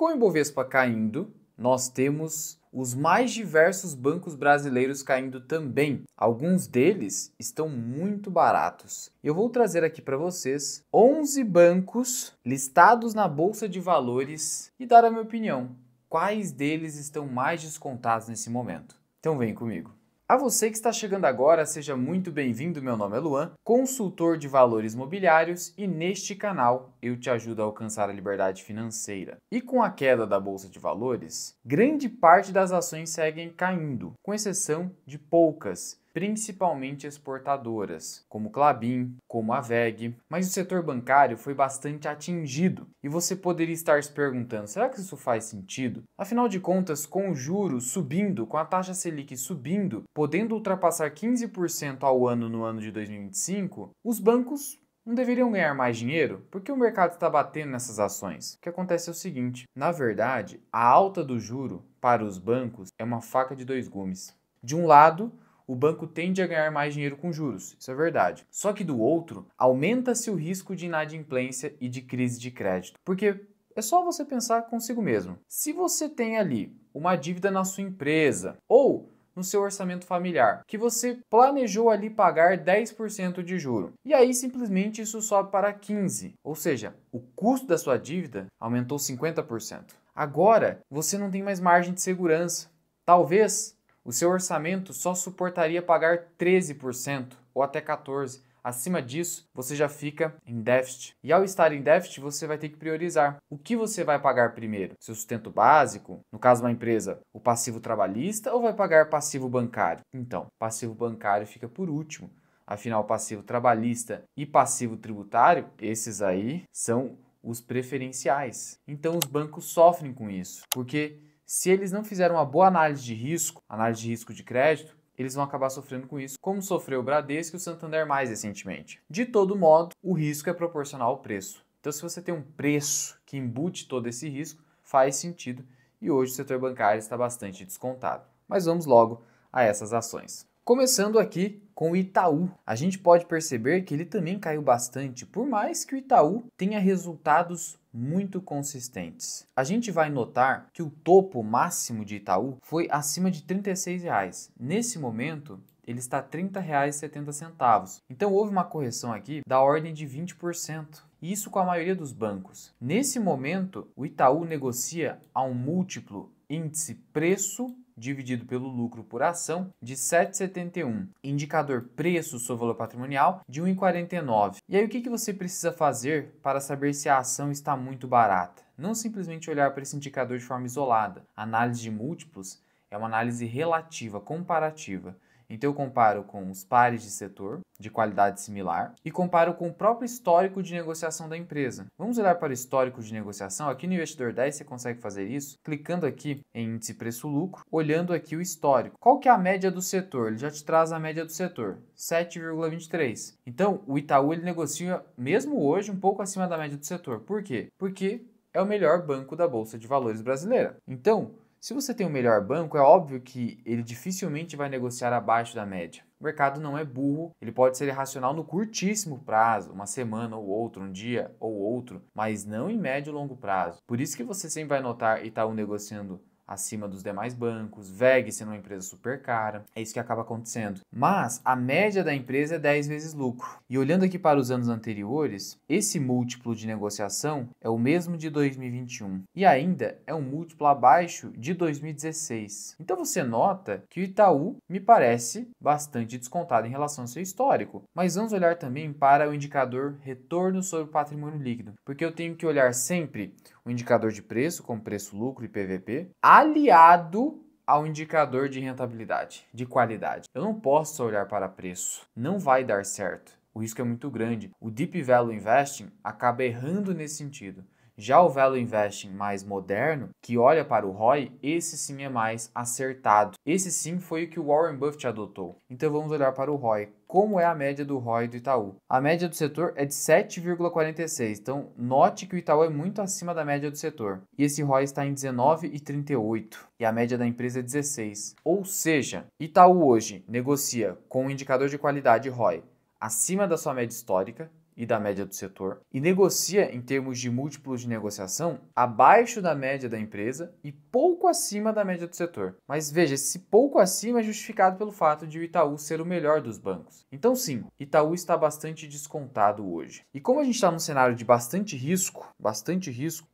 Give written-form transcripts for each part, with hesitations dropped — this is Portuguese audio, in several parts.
Com o Ibovespa caindo, nós temos os mais diversos bancos brasileiros caindo também. Alguns deles estão muito baratos. Eu vou trazer aqui para vocês 11 bancos listados na Bolsa de Valores e dar a minha opinião. Quais deles estão mais descontados nesse momento? Então vem comigo. A você que está chegando agora, seja muito bem-vindo. Meu nome é Luan, consultor de valores mobiliários, e neste canal eu te ajudo a alcançar a liberdade financeira. E com a queda da Bolsa de Valores, grande parte das ações seguem caindo, com exceção de poucas, principalmente exportadoras, como Klabin, como a WEG, mas o setor bancário foi bastante atingido. E você poderia estar se perguntando, será que isso faz sentido? Afinal de contas, com o juros subindo, com a taxa Selic subindo, podendo ultrapassar 15% ao ano no ano de 2025, os bancos não deveriam ganhar mais dinheiro? Porque o mercado está batendo nessas ações. O que acontece é o seguinte, na verdade, a alta do juro para os bancos é uma faca de dois gumes. De um lado, o banco tende a ganhar mais dinheiro com juros, isso é verdade. Só que do outro, aumenta-se o risco de inadimplência e de crise de crédito. Porque é só você pensar consigo mesmo. Se você tem ali uma dívida na sua empresa ou no seu orçamento familiar, que você planejou ali pagar 10% de juro, e aí simplesmente isso sobe para 15%, ou seja, o custo da sua dívida aumentou 50%. Agora, você não tem mais margem de segurança. Talvez o seu orçamento só suportaria pagar 13% ou até 14%. Acima disso, você já fica em déficit. E ao estar em déficit, você vai ter que priorizar. O que você vai pagar primeiro? Seu sustento básico? No caso de uma empresa, o passivo trabalhista, ou vai pagar passivo bancário? Então, passivo bancário fica por último. Afinal, passivo trabalhista e passivo tributário, esses aí são os preferenciais. Então, os bancos sofrem com isso, porque se eles não fizerem uma boa análise de risco de crédito, eles vão acabar sofrendo com isso, como sofreu o Bradesco e o Santander mais recentemente. De todo modo, o risco é proporcional ao preço. Então, se você tem um preço que embute todo esse risco, faz sentido, e hoje o setor bancário está bastante descontado. Mas vamos logo a essas ações. Começando aqui com o Itaú, a gente pode perceber que ele também caiu bastante, por mais que o Itaú tenha resultados muito consistentes. A gente vai notar que o topo máximo de Itaú foi acima de R$ 36. Nesse momento, ele está R$ 30,70. Então houve uma correção aqui da ordem de 20%. Isso com a maioria dos bancos. Nesse momento, o Itaú negocia a um múltiplo índice preço dividido pelo lucro por ação de 7,71, indicador preço sobre valor patrimonial de 1,49. E aí o que você precisa fazer para saber se a ação está muito barata? Não simplesmente olhar para esse indicador de forma isolada. A análise de múltiplos é uma análise relativa, comparativa. Então eu comparo com os pares de setor, de qualidade similar, e comparo com o próprio histórico de negociação da empresa. Vamos olhar para o histórico de negociação. Aqui no Investidor 10 você consegue fazer isso, clicando aqui em índice preço-lucro, olhando aqui o histórico. Qual que é a média do setor? Ele já te traz a média do setor, 7,23. Então o Itaú ele negocia, mesmo hoje, um pouco acima da média do setor. Por quê? Porque é o melhor banco da Bolsa de Valores brasileira. Então, se você tem o melhor banco, é óbvio que ele dificilmente vai negociar abaixo da média. O mercado não é burro, ele pode ser irracional no curtíssimo prazo, uma semana ou outra, um dia ou outro, mas não em médio e longo prazo. Por isso que você sempre vai notar Itaú negociando acima dos demais bancos, WEG sendo uma empresa super cara, é isso que acaba acontecendo. Mas a média da empresa é 10 vezes lucro. E olhando aqui para os anos anteriores, esse múltiplo de negociação é o mesmo de 2021 e ainda é um múltiplo abaixo de 2016. Então você nota que o Itaú me parece bastante descontado em relação ao seu histórico. Mas vamos olhar também para o indicador retorno sobre patrimônio líquido, porque eu tenho que olhar sempre o indicador de preço, como preço-lucro e PVP, aliado ao indicador de rentabilidade, de qualidade. Eu não posso só olhar para preço, não vai dar certo. O risco é muito grande. O Deep Value Investing acaba errando nesse sentido. Já o Value Investing mais moderno, que olha para o ROI, esse sim é mais acertado. Esse sim foi o que o Warren Buffett adotou. Então vamos olhar para o ROI. Como é a média do ROI do Itaú? A média do setor é de 7,46. Então note que o Itaú é muito acima da média do setor. E esse ROI está em 19,38. E a média da empresa é 16. Ou seja, Itaú hoje negocia com um indicador de qualidade ROI acima da sua média histórica. e da média do setor e negocia em termos de múltiplos de negociação abaixo da média da empresa e pouco acima da média do setor. Mas veja, esse pouco acima é justificado pelo fato de o Itaú ser o melhor dos bancos. Então sim, Itaú está bastante descontado hoje. E como a gente está num cenário de bastante risco,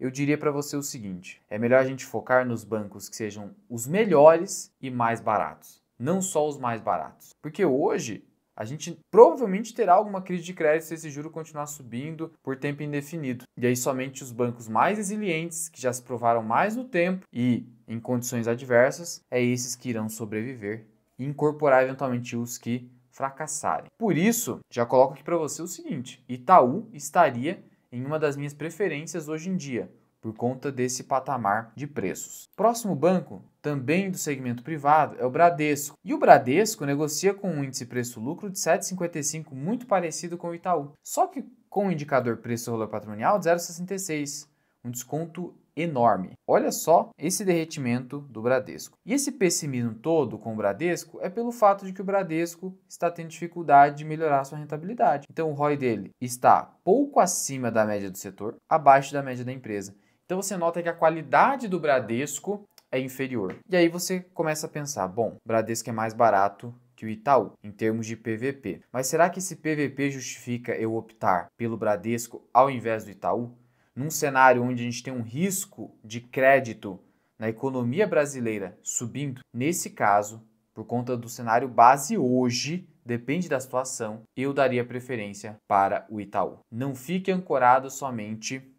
eu diria para você o seguinte: é melhor a gente focar nos bancos que sejam os melhores e mais baratos, não só os mais baratos. Porque hoje a gente provavelmente terá alguma crise de crédito se esse juro continuar subindo por tempo indefinido. E aí somente os bancos mais resilientes, que já se provaram mais no tempo e em condições adversas, é esses que irão sobreviver e incorporar eventualmente os que fracassarem. Por isso, já coloco aqui para você o seguinte: Itaú estaria em uma das minhas preferências hoje em dia, por conta desse patamar de preços. Próximo banco, também do segmento privado, é o Bradesco. E o Bradesco negocia com um índice preço-lucro de 7,55, muito parecido com o Itaú. Só que com o indicador preço-valor patrimonial de 0,66, um desconto enorme. Olha só esse derretimento do Bradesco. E esse pessimismo todo com o Bradesco é pelo fato de que o Bradesco está tendo dificuldade de melhorar sua rentabilidade. Então o ROI dele está pouco acima da média do setor, abaixo da média da empresa. Então você nota que a qualidade do Bradesco é inferior. E aí você começa a pensar, bom, o Bradesco é mais barato que o Itaú, em termos de PVP. Mas será que esse PVP justifica eu optar pelo Bradesco ao invés do Itaú? Num cenário onde a gente tem um risco de crédito na economia brasileira subindo, nesse caso, por conta do cenário base hoje, depende da situação, eu daria preferência para o Itaú. Não fique ancorado somente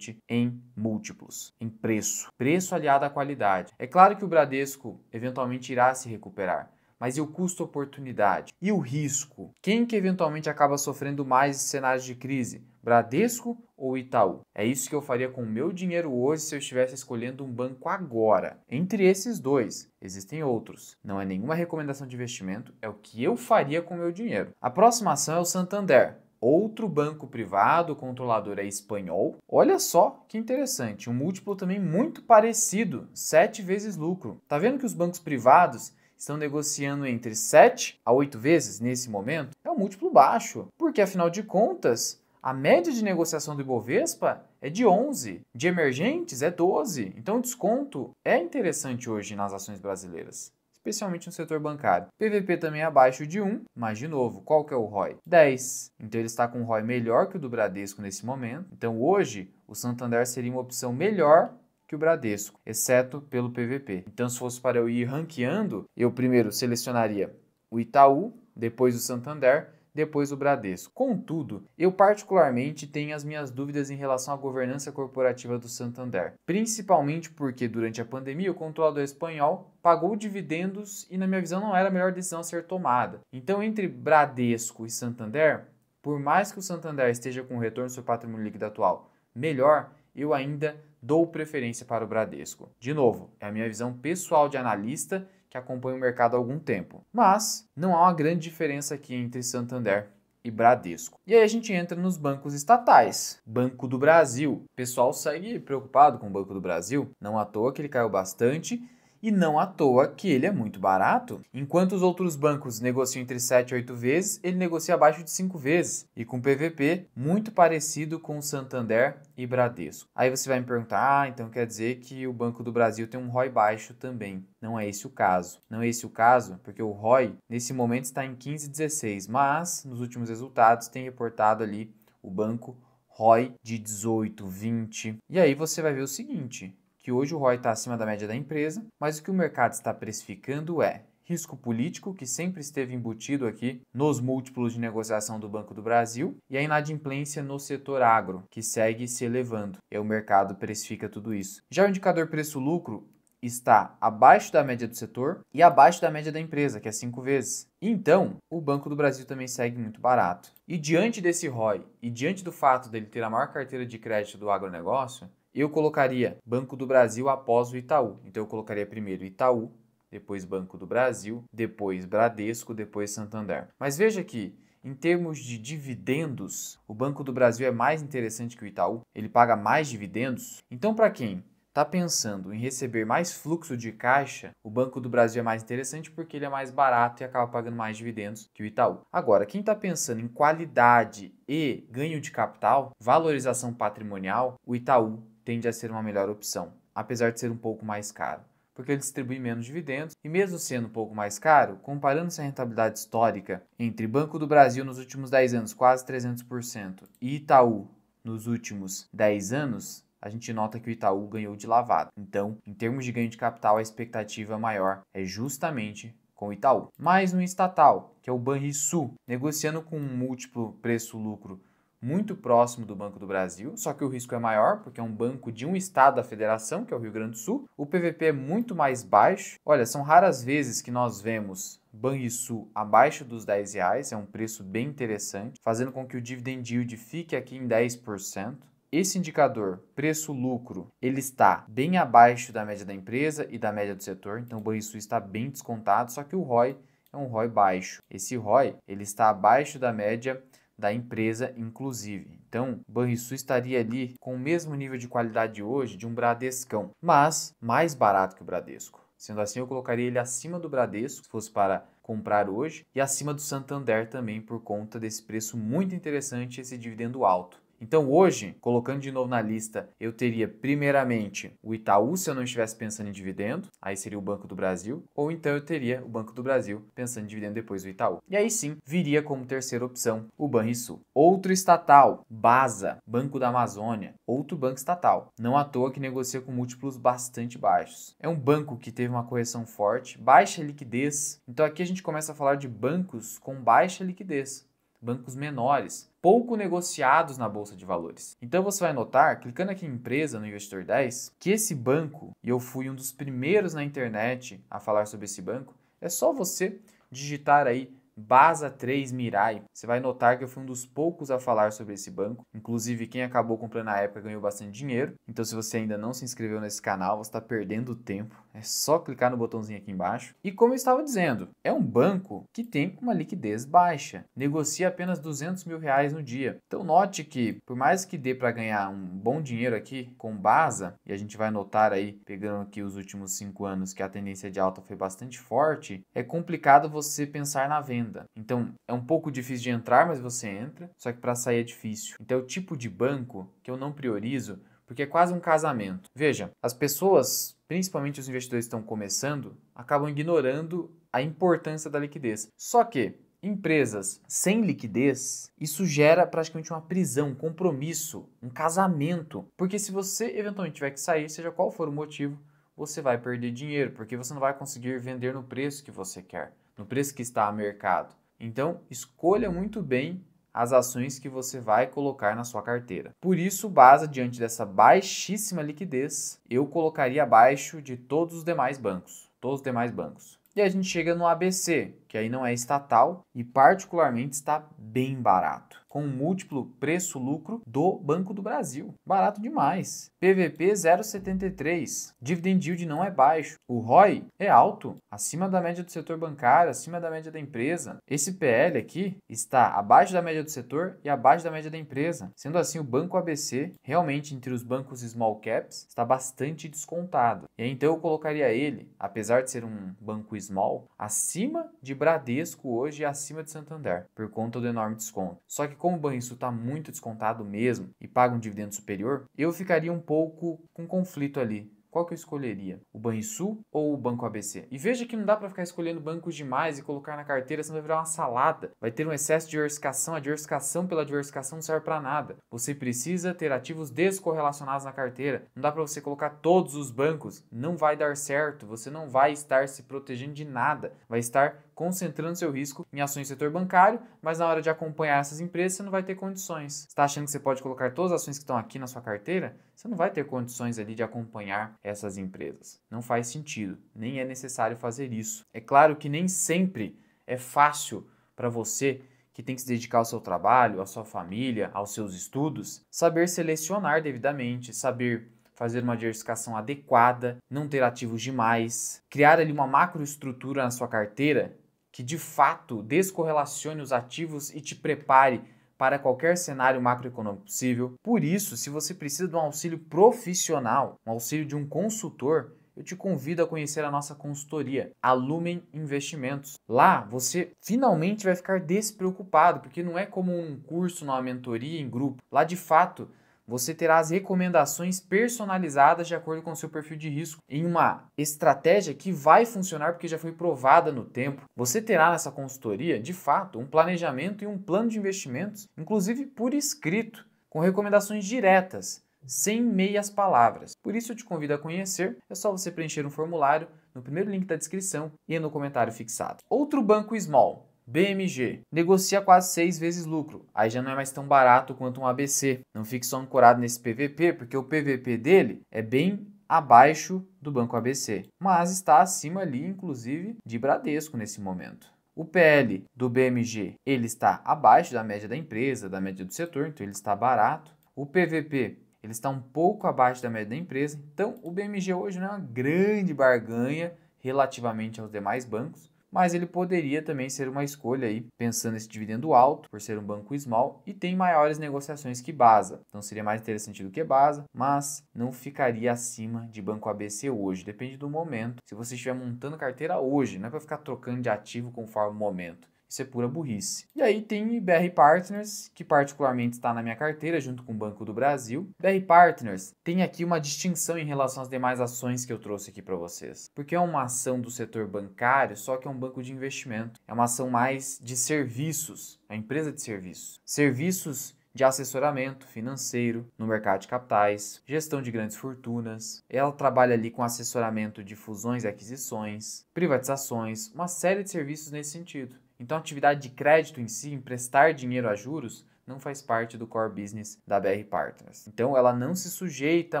em múltiplos, em preço. Preço aliado à qualidade. É claro que o Bradesco eventualmente irá se recuperar, mas e o custo-oportunidade? E o risco? Quem que eventualmente acaba sofrendo mais em cenários de crise? Bradesco ou Itaú? É isso que eu faria com o meu dinheiro hoje se eu estivesse escolhendo um banco agora. Entre esses dois, existem outros. Não é nenhuma recomendação de investimento, é o que eu faria com o meu dinheiro. A próxima ação é o Santander. Outro banco privado, o controlador é espanhol. Olha só que interessante, um múltiplo também muito parecido, 7 vezes lucro. Tá vendo que os bancos privados estão negociando entre 7 a 8 vezes nesse momento? É um múltiplo baixo, porque afinal de contas, a média de negociação do Ibovespa é de 11, de emergentes é 12. Então o desconto é interessante hoje nas ações brasileiras, especialmente no setor bancário. PVP também é abaixo de 1, mas de novo, qual que é o ROI? 10. Então ele está com um ROI melhor que o do Bradesco nesse momento. Então hoje o Santander seria uma opção melhor que o Bradesco, exceto pelo PVP. Então se fosse para eu ir ranqueando, eu primeiro selecionaria o Itaú, depois o Santander, depois o Bradesco. Contudo, eu particularmente tenho as minhas dúvidas em relação à governança corporativa do Santander, principalmente porque durante a pandemia o controlador espanhol pagou dividendos e na minha visão não era a melhor decisão a ser tomada. Então entre Bradesco e Santander, por mais que o Santander esteja com o retorno do seu patrimônio líquido atual melhor, eu ainda dou preferência para o Bradesco. De novo, é a minha visão pessoal de analista que acompanha o mercado há algum tempo. Mas não há uma grande diferença aqui entre Santander e Bradesco. E aí a gente entra nos bancos estatais. Banco do Brasil. O pessoal segue preocupado com o Banco do Brasil. Não à toa que ele caiu bastante e não à toa que ele é muito barato. Enquanto os outros bancos negociam entre 7 e 8 vezes, ele negocia abaixo de 5 vezes. E com PVP muito parecido com o Santander e Bradesco. Aí você vai me perguntar, então quer dizer que o Banco do Brasil tem um ROI baixo também. Não é esse o caso. Não é esse o caso, porque o ROI nesse momento está em 15,16, mas nos últimos resultados tem reportado ali o banco ROI de 18, 20. E aí você vai ver o seguinte, que hoje o ROI está acima da média da empresa, mas o que o mercado está precificando é risco político, que sempre esteve embutido aqui nos múltiplos de negociação do Banco do Brasil, e a inadimplência no setor agro, que segue se elevando. E o mercado precifica tudo isso. Já o indicador preço-lucro está abaixo da média do setor e abaixo da média da empresa, que é 5 vezes. Então, o Banco do Brasil também segue muito barato. E diante desse ROI, e diante do fato dele ter a maior carteira de crédito do agronegócio, eu colocaria Banco do Brasil após o Itaú. Então eu colocaria primeiro Itaú, depois Banco do Brasil, depois Bradesco, depois Santander. Mas veja que, em termos de dividendos, o Banco do Brasil é mais interessante que o Itaú. Ele paga mais dividendos. Então, para quem está pensando em receber mais fluxo de caixa, o Banco do Brasil é mais interessante porque ele é mais barato e acaba pagando mais dividendos que o Itaú. Agora, quem está pensando em qualidade e ganho de capital, valorização patrimonial, o Itaú tende a ser uma melhor opção, apesar de ser um pouco mais caro, porque ele distribui menos dividendos e mesmo sendo um pouco mais caro, comparando-se a rentabilidade histórica entre Banco do Brasil nos últimos 10 anos, quase 300%, e Itaú nos últimos 10 anos, a gente nota que o Itaú ganhou de lavada. Então, em termos de ganho de capital, a expectativa maior é justamente com o Itaú. Mais um estatal, que é o Banrisul, negociando com um múltiplo preço-lucro muito próximo do Banco do Brasil, só que o risco é maior, porque é um banco de um estado da federação, que é o Rio Grande do Sul. O PVP é muito mais baixo. Olha, são raras vezes que nós vemos Banrisul abaixo dos R$10, é um preço bem interessante, fazendo com que o dividend yield fique aqui em 10%. Esse indicador, preço-lucro, ele está bem abaixo da média da empresa e da média do setor, então o Banrisul está bem descontado, só que o ROI é um ROI baixo. Esse ROI, ele está abaixo da média da empresa, inclusive. Então, o Banrisul estaria ali com o mesmo nível de qualidade hoje de um Bradescão, mas mais barato que o Bradesco. Sendo assim, eu colocaria ele acima do Bradesco, se fosse para comprar hoje, e acima do Santander também, por conta desse preço muito interessante, esse dividendo alto. Então hoje, colocando de novo na lista, eu teria primeiramente o Itaú se eu não estivesse pensando em dividendo, aí seria o Banco do Brasil, ou então eu teria o Banco do Brasil pensando em dividendo depois do Itaú. E aí sim, viria como terceira opção o Banrisul. Outro estatal, BASA, Banco da Amazônia, outro banco estatal, não à toa que negocia com múltiplos bastante baixos. É um banco que teve uma correção forte, baixa liquidez, então aqui a gente começa a falar de bancos com baixa liquidez. Bancos menores, pouco negociados na Bolsa de Valores. Então você vai notar, clicando aqui em empresa no Investidor 10, que esse banco, e eu fui um dos primeiros na internet a falar sobre esse banco, é só você digitar aí BASA 3 Mirai. Você vai notar que eu fui um dos poucos a falar sobre esse banco. Inclusive, quem acabou comprando na época ganhou bastante dinheiro. Então, se você ainda não se inscreveu nesse canal, você está perdendo tempo. É só clicar no botãozinho aqui embaixo. E como eu estava dizendo, é um banco que tem uma liquidez baixa. Negocia apenas R$200 mil no dia. Então, note que, por mais que dê para ganhar um bom dinheiro aqui com BASA, e a gente vai notar aí, pegando aqui os últimos 5 anos, que a tendência de alta foi bastante forte, é complicado você pensar na venda. Então, é um pouco difícil de entrar, mas você entra, só que para sair é difícil. Então, é o tipo de banco que eu não priorizo, porque é quase um casamento. Veja, as pessoas, principalmente os investidores que estão começando, acabam ignorando a importância da liquidez. Só que empresas sem liquidez, isso gera praticamente uma prisão, um compromisso, um casamento. Porque se você eventualmente tiver que sair, seja qual for o motivo, você vai perder dinheiro, porque você não vai conseguir vender no preço que você quer, no preço que está a mercado. Então, escolha muito bem as ações que você vai colocar na sua carteira. Por isso, BASA, diante dessa baixíssima liquidez, eu colocaria abaixo de todos os demais bancos. Todos os demais bancos. E a gente chega no ABC, que aí não é estatal e particularmente está bem barato, com um múltiplo preço-lucro do Banco do Brasil. Barato demais. PVP 0,73. Dividend yield não é baixo. O ROI é alto, acima da média do setor bancário, acima da média da empresa. Esse PL aqui está abaixo da média do setor e abaixo da média da empresa. Sendo assim, o Banco ABC, realmente entre os bancos small caps, está bastante descontado. E aí, então eu colocaria ele, apesar de ser um banco small, acima de Bradesco hoje e acima de Santander, por conta do enorme desconto. Só que como o Banrisul está muito descontado mesmo e paga um dividendo superior, eu ficaria um pouco com conflito ali. Qual que eu escolheria? O Banrisul ou o Banco ABC? E veja que não dá para ficar escolhendo bancos demais e colocar na carteira, senão vai virar uma salada. Vai ter um excesso de diversificação, a diversificação pela diversificação não serve para nada. Você precisa ter ativos descorrelacionados na carteira. Não dá para você colocar todos os bancos, não vai dar certo, você não vai estar se protegendo de nada, vai estar concentrando seu risco em ações do setor bancário, mas na hora de acompanhar essas empresas você não vai ter condições. Você está achando que você pode colocar todas as ações que estão aqui na sua carteira? Você não vai ter condições ali de acompanhar essas empresas. Não faz sentido, nem é necessário fazer isso. É claro que nem sempre é fácil para você que tem que se dedicar ao seu trabalho, à sua família, aos seus estudos, saber selecionar devidamente, saber fazer uma diversificação adequada, não ter ativos demais, criar ali uma macroestrutura na sua carteira que de fato descorrelacione os ativos e te prepare para qualquer cenário macroeconômico possível. Por isso, se você precisa de um auxílio profissional, um auxílio de um consultor, eu te convido a conhecer a nossa consultoria, a Lumen Investimentos. Lá você finalmente vai ficar despreocupado, porque não é como um curso, uma mentoria em grupo. Lá de fato você terá as recomendações personalizadas de acordo com o seu perfil de risco, em uma estratégia que vai funcionar porque já foi provada no tempo. Você terá nessa consultoria, de fato, um planejamento e um plano de investimentos, inclusive por escrito, com recomendações diretas, sem meias palavras. Por isso eu te convido a conhecer, é só você preencher um formulário no primeiro link da descrição e no comentário fixado. Outro banco small, BMG, negocia quase 6 vezes lucro, aí já não é mais tão barato quanto um ABC. Não fique só ancorado nesse PVP, porque o PVP dele é bem abaixo do Banco ABC, mas está acima ali, inclusive, de Bradesco nesse momento. O PL do BMG, ele está abaixo da média da empresa, da média do setor, então ele está barato. O PVP, ele está um pouco abaixo da média da empresa, então o BMG hoje não é uma grande barganha relativamente aos demais bancos, mas ele poderia também ser uma escolha aí, pensando nesse dividendo alto, por ser um banco small, e tem maiores negociações que Basa. Então seria mais interessante do que Basa, mas não ficaria acima de Banco ABC hoje. Depende do momento. Se você estiver montando carteira hoje, não é para ficar trocando de ativo conforme o momento. Isso é pura burrice. E aí tem BR Partners, que particularmente está na minha carteira, junto com o Banco do Brasil. BR Partners tem aqui uma distinção em relação às demais ações que eu trouxe aqui para vocês. Porque é uma ação do setor bancário, só que é um banco de investimento. É uma ação mais de serviços, é uma empresa de serviços. Serviços de assessoramento financeiro no mercado de capitais, gestão de grandes fortunas. Ela trabalha ali com assessoramento de fusões e aquisições, privatizações, uma série de serviços nesse sentido. Então, a atividade de crédito em si, emprestar dinheiro a juros, não faz parte do core business da BR Partners. Então, ela não se sujeita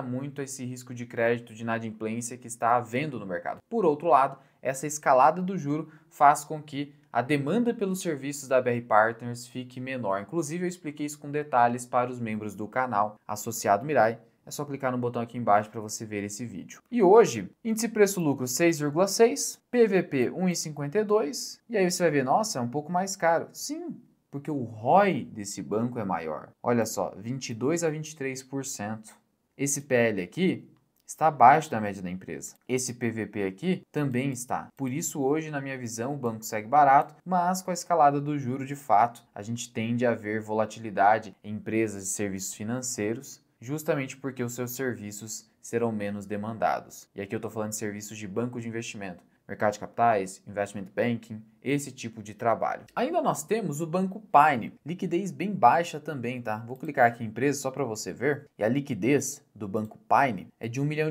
muito a esse risco de crédito de inadimplência que está havendo no mercado. Por outro lado, essa escalada do juro faz com que a demanda pelos serviços da BR Partners fique menor. Inclusive, eu expliquei isso com detalhes para os membros do canal associado Mirai. É só clicar no botão aqui embaixo para você ver esse vídeo. E hoje, índice preço-lucro 6,6, PVP 1,52, e aí você vai ver, nossa, é um pouco mais caro. Sim, porque o ROI desse banco é maior. Olha só, 22 a 23%. Esse PL aqui está abaixo da média da empresa. Esse PVP aqui também está. Por isso, hoje, na minha visão, o banco segue barato, mas com a escalada do juro, de fato, a gente tende a ver volatilidade em empresas de serviços financeiros, justamente porque os seus serviços serão menos demandados. E aqui eu estou falando de serviços de banco de investimento, mercado de capitais, investment banking, esse tipo de trabalho. Ainda nós temos o Banco Pine, liquidez bem baixa também, tá? Vou clicar aqui em empresa só para você ver. E a liquidez do Banco Pine é de R$1 milhão,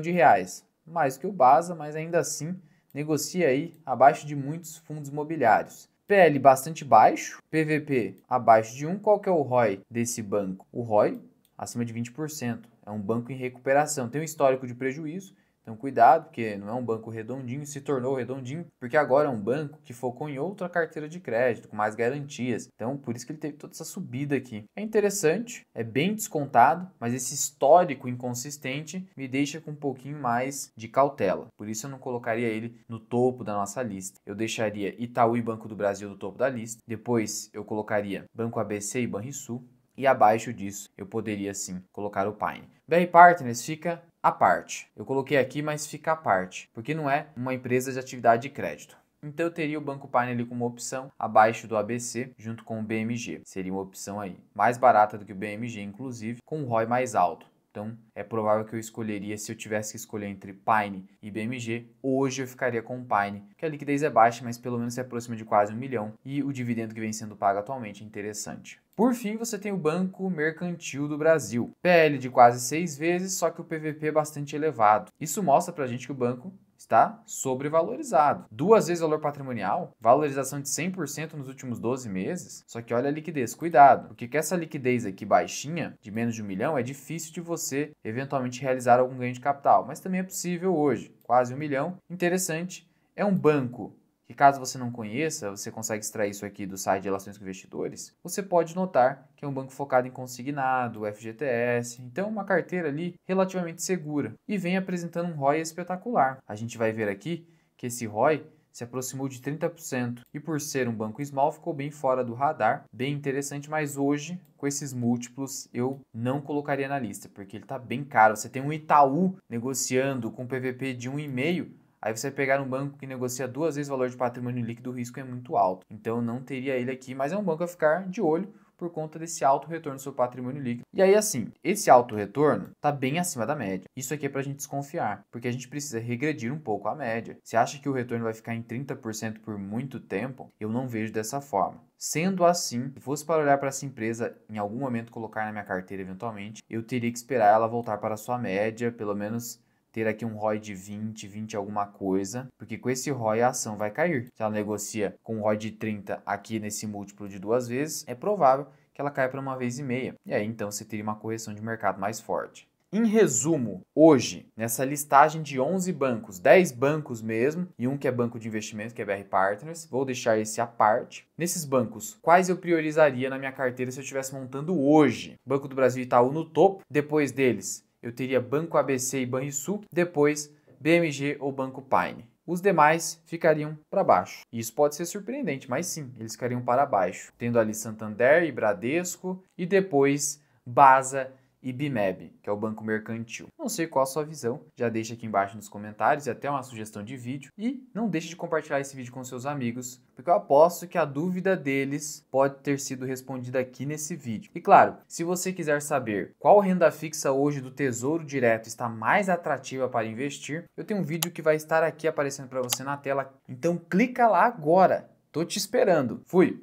mais que o Basa, mas ainda assim negocia aí abaixo de muitos fundos imobiliários. PL bastante baixo, PVP abaixo de 1. Qual que é o ROI desse banco? O ROI acima de 20%. É um banco em recuperação. Tem um histórico de prejuízo, então cuidado, porque não é um banco redondinho, se tornou redondinho, porque agora é um banco que focou em outra carteira de crédito, com mais garantias. Então, por isso que ele teve toda essa subida aqui. É interessante, é bem descontado, mas esse histórico inconsistente me deixa com um pouquinho mais de cautela. Por isso eu não colocaria ele no topo da nossa lista. Eu deixaria Itaú e Banco do Brasil no topo da lista. Depois eu colocaria Banco ABC e Banrisul. E abaixo disso, eu poderia sim colocar o Pine. BR Partners fica à parte. Eu coloquei aqui, mas fica à parte, porque não é uma empresa de atividade de crédito. Então eu teria o Banco Pine ali como opção abaixo do ABC, junto com o BMG. Seria uma opção aí mais barata do que o BMG, inclusive, com um ROI mais alto. Então, é provável que eu escolheria, se eu tivesse que escolher entre Pine e BMG, hoje eu ficaria com o Pine, que a liquidez é baixa, mas pelo menos se aproxima de quase R$1 milhão, e o dividendo que vem sendo pago atualmente é interessante. Por fim, você tem o Banco Mercantil do Brasil. PL de quase 6 vezes, só que o PVP é bastante elevado. Isso mostra pra gente que o banco está sobrevalorizado. 2 vezes o valor patrimonial, valorização de 100% nos últimos 12 meses. Só que olha a liquidez, cuidado, porque com essa liquidez aqui baixinha, de menos de R$1 milhão, é difícil de você eventualmente realizar algum ganho de capital. Mas também é possível hoje, quase R$1 milhão. Interessante, é um banco que, caso você não conheça, você consegue extrair isso aqui do site de Relações com Investidores, você pode notar que é um banco focado em consignado, FGTS, então uma carteira ali relativamente segura e vem apresentando um ROI espetacular. A gente vai ver aqui que esse ROI se aproximou de 30%. E por ser um banco small, ficou bem fora do radar, bem interessante, mas hoje, com esses múltiplos, eu não colocaria na lista, porque ele está bem caro. Você tem um Itaú negociando com PVP de 1,5, aí você vai pegar um banco que negocia 2 vezes o valor de patrimônio líquido, o risco é muito alto. Então eu não teria ele aqui, mas é um banco a ficar de olho por conta desse alto retorno do seu patrimônio líquido. E aí assim, esse alto retorno está bem acima da média. Isso aqui é para a gente desconfiar, porque a gente precisa regredir um pouco a média. Você acha que o retorno vai ficar em 30% por muito tempo? Eu não vejo dessa forma. Sendo assim, se fosse para olhar para essa empresa, em algum momento colocar na minha carteira eventualmente, eu teria que esperar ela voltar para a sua média, pelo menos ter aqui um ROI de 20 alguma coisa, porque com esse ROI a ação vai cair. Se ela negocia com um ROI de 30 aqui nesse múltiplo de 2 vezes, é provável que ela caia para 1,5 vezes. E aí então você teria uma correção de mercado mais forte. Em resumo, hoje, nessa listagem de 11 bancos, 10 bancos mesmo, e um que é banco de investimento, que é BR Partners, vou deixar esse à parte. Nesses bancos, quais eu priorizaria na minha carteira se eu estivesse montando hoje? Banco do Brasil e Itaú no topo, depois deles eu teria Banco ABC e Banrisul, depois BMG ou Banco Pine. Os demais ficariam para baixo. Isso pode ser surpreendente, mas sim, eles ficariam para baixo. Tendo ali Santander e Bradesco e depois Basa e Bimeb, que é o Banco Mercantil. Não sei qual a sua visão, já deixa aqui embaixo nos comentários e até uma sugestão de vídeo. E não deixe de compartilhar esse vídeo com seus amigos, porque eu aposto que a dúvida deles pode ter sido respondida aqui nesse vídeo. E claro, se você quiser saber qual renda fixa hoje do Tesouro Direto está mais atrativa para investir, eu tenho um vídeo que vai estar aqui aparecendo para você na tela. Então clica lá agora. Tô te esperando. Fui!